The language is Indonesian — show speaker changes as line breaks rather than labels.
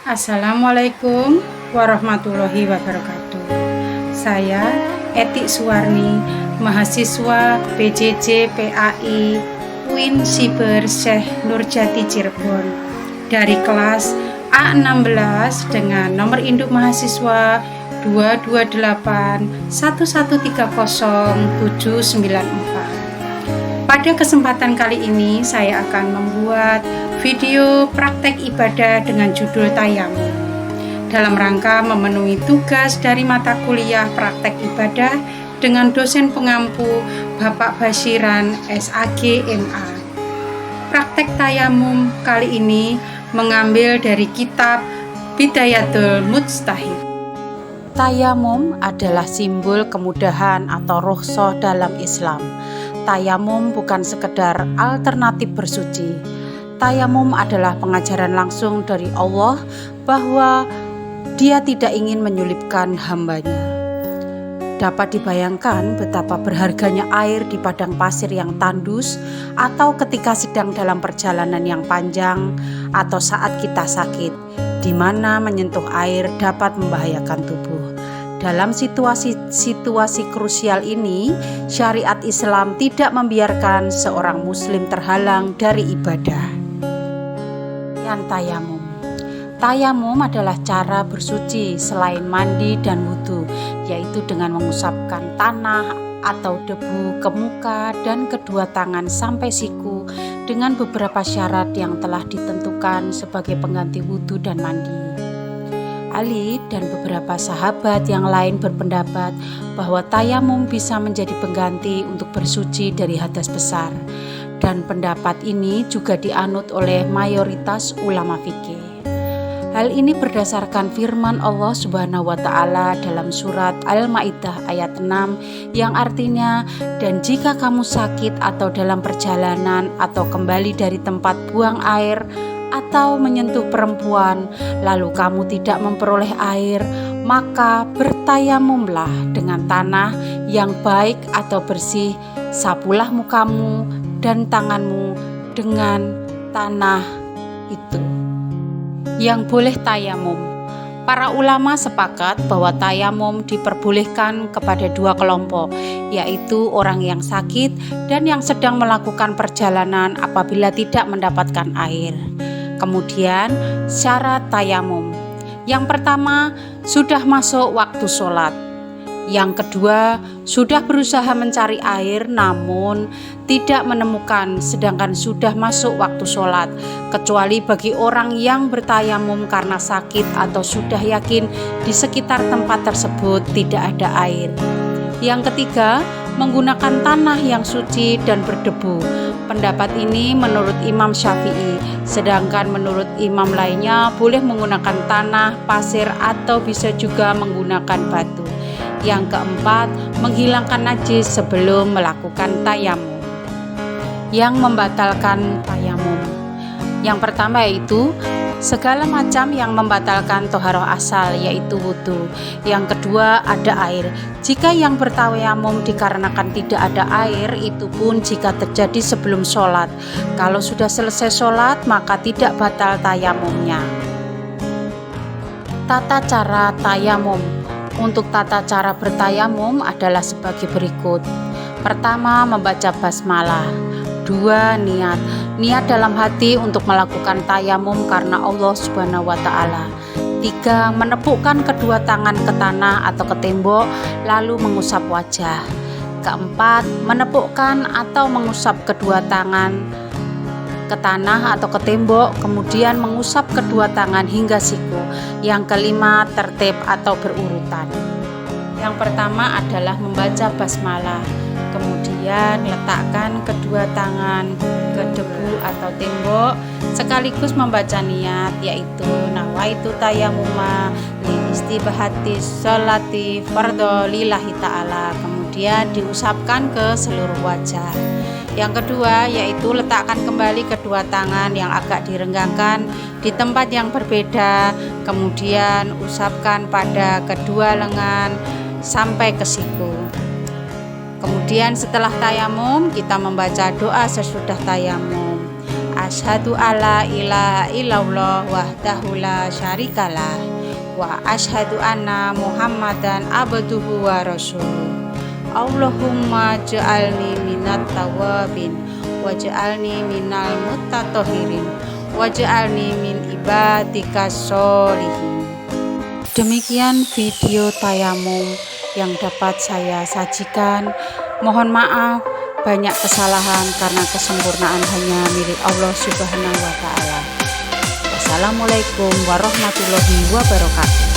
Assalamualaikum warahmatullahi wabarakatuh. Saya Eti Suwarni, mahasiswa PJJ PAI UIN Siber Syekh Nurjati Cirebon dari kelas A16 dengan nomor induk mahasiswa 22811307994. Pada kesempatan kali ini saya akan membuat video praktek ibadah dengan judul Tayamum dalam rangka memenuhi tugas dari mata kuliah praktek ibadah dengan dosen pengampu Bapak Basyiran SAG MA. Praktek tayamum kali ini mengambil dari kitab Bidayatul Mujtahid. Tayamum adalah simbol kemudahan atau rukhsah dalam Islam. Tayamum bukan sekedar alternatif bersuci. Tayamum adalah pengajaran langsung dari Allah bahwa Dia tidak ingin menyulitkan hambanya. Dapat dibayangkan betapa berharganya air di padang pasir yang tandus, atau ketika sedang dalam perjalanan yang panjang, atau saat kita sakit, di mana menyentuh air dapat membahayakan tubuh. Dalam situasi krusial ini, syariat Islam tidak membiarkan seorang muslim terhalang dari ibadah. Yang tayamum. Tayamum adalah cara bersuci selain mandi dan wudhu, yaitu dengan mengusapkan tanah atau debu ke muka dan kedua tangan sampai siku dengan beberapa syarat yang telah ditentukan sebagai pengganti wudhu dan mandi. Ali dan beberapa sahabat yang lain berpendapat bahwa tayamum bisa menjadi pengganti untuk bersuci dari hadas besar, dan pendapat ini juga dianut oleh mayoritas ulama fikih. Hal ini berdasarkan firman Allah Subhanahu wa Ta'ala dalam surat Al-Maidah ayat 6 yang artinya, "Dan jika kamu sakit atau dalam perjalanan atau kembali dari tempat buang air atau menyentuh perempuan, lalu kamu tidak memperoleh air, maka bertayamumlah dengan tanah yang baik atau bersih, sapulah mukamu dan tanganmu dengan tanah itu." Yang boleh tayamum. Para ulama sepakat bahwa tayamum diperbolehkan kepada dua kelompok, yaitu orang yang sakit dan yang sedang melakukan perjalanan apabila tidak mendapatkan air. Kemudian syarat tayamum. Yang pertama, sudah masuk waktu sholat. Yang kedua, sudah berusaha mencari air namun tidak menemukan, sedangkan sudah masuk waktu sholat, kecuali bagi orang yang bertayamum karena sakit atau sudah yakin di sekitar tempat tersebut tidak ada air. Yang ketiga, menggunakan tanah yang suci dan berdebu. Pendapat ini menurut Imam Syafi'i, sedangkan menurut imam lainnya boleh menggunakan tanah, pasir, atau bisa juga menggunakan batu. Yang keempat, menghilangkan najis sebelum melakukan tayamum. Yang membatalkan tayamum. Yang pertama yaitu segala macam yang membatalkan toharoh asal, yaitu wudhu. Yang kedua, ada air. Jika yang bertayamum dikarenakan tidak ada air, itu pun jika terjadi sebelum sholat. Kalau sudah selesai sholat, maka tidak batal tayamumnya. Tata cara tayamum. Untuk tata cara bertayamum adalah sebagai berikut. Pertama, membaca basmalah. Dua, niat. Niat dalam hati untuk melakukan tayamum karena Allah Subhanahu wa Ta'ala. Tiga, menepukkan kedua tangan ke tanah atau ke tembok lalu mengusap wajah. Keempat, menepukkan atau mengusap kedua tangan ke tanah atau ke tembok, kemudian mengusap kedua tangan hingga siku. Yang kelima, tertib atau berurutan. Yang pertama adalah membaca basmalah, kemudian letakkan kedua tangan ke debu atau tembok sekaligus membaca niat, yaitu nawaitu tayamuma li istibahati sholati fardhu lillahi ta'ala, kemudian diusapkan ke seluruh wajah. Yang kedua yaitu letakkan kembali kedua tangan yang agak direnggangkan di tempat yang berbeda, kemudian usapkan pada kedua lengan sampai ke siku. Kemudian setelah tayamum kita membaca doa sesudah tayamum. Asyhadu alla ilaha illallah wahdahu la syarikalah wa asyhadu anna Muhammadan abduhu wa rasuluh. Allahumma ja'alni minat tawabin waj'alni minal mutatahhirin waj'alni min ibadika sholihin. Demikian video tayamum yang dapat saya sajikan. Mohon maaf banyak kesalahan karena kesempurnaan hanya milik Allah Subhanahu wa Ta'ala. Wassalamualaikum warahmatullahi wabarakatuh.